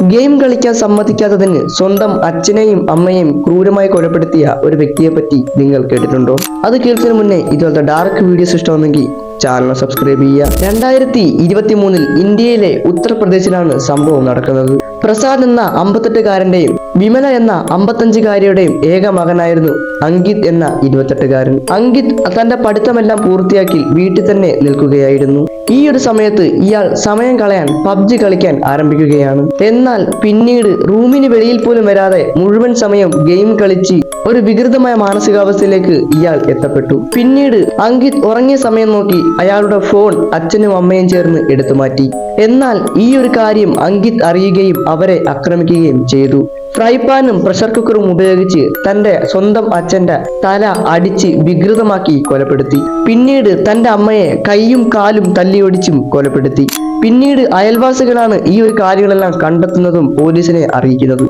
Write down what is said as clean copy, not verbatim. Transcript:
Game കളിക്കാൻ സമ്മതിക്കാത്തതിന് സ്വന്തം അച്ഛനെയും അമ്മയെയും ക്രൂരമായി കൊലപ്പെടുത്തിയ ഒരു വ്യക്തിയെ പറ്റി നിങ്ങൾ കേട്ടിട്ടുണ്ടോ? അത് കേൾക്കുന്നതിന് മുന്നേ ഇതുപോലത്തെ ഡാർക്ക് വീഡിയോസ് ഇഷ്ടമാണെങ്കിൽ ചാനൽ സബ്സ്ക്രൈബ് ചെയ്യുക. 2023 ഇന്ത്യയിലെ ഉത്തർപ്രദേശിലാണ് സംഭവം നടക്കുന്നത്. പ്രസാദ് എന്ന 58-കാരന്റെയും വിമല എന്ന 55-കാരിയുടെയും ഏക മകനായിരുന്നു അങ്കിത് എന്ന 28-കാരൻ. അങ്കിത് തന്റെ പഠിത്തമെല്ലാം പൂർത്തിയാക്കി വീട്ടിൽ തന്നെ നിൽക്കുകയായിരുന്നു. ഈ ഒരു സമയത്ത് ഇയാൾ സമയം കളയാൻ പബ്ജി കളിക്കാൻ ആരംഭിക്കുകയാണ്. എന്നാൽ പിന്നീട് റൂമിന് വെളിയിൽ പോലും വരാതെ മുഴുവൻ സമയം ഗെയിം കളിച്ച് ഒരു വികൃതമായ മാനസികാവസ്ഥയിലേക്ക് ഇയാൾ എത്തപ്പെട്ടു. പിന്നീട് അങ്കിത് ഉറങ്ങിയ സമയം നോക്കി അയാളുടെ ഫോൺ അച്ഛനും അമ്മയും ചേർന്ന് എടുത്തു മാറ്റി. എന്നാൽ ഈ ഒരു കാര്യം അങ്കിത് അറിയുകയും അവരെ ആക്രമിക്കുകയും ചെയ്തു. ഫ്രൈ പാനും പ്രഷർ കുക്കറും ഉപയോഗിച്ച് തന്റെ സ്വന്തം അച്ഛന്റെ തല അടിച്ച് വികൃതമാക്കി കൊലപ്പെടുത്തി. പിന്നീട് തന്റെ അമ്മയെ കൈയും കാലും തല്ലിയൊടിച്ചും കൊലപ്പെടുത്തി. പിന്നീട് അയൽവാസികളാണ് ഈ ഒരു കാര്യങ്ങളെല്ലാം കണ്ടെത്തുന്നതും പോലീസിനെ അറിയിക്കുന്നതും.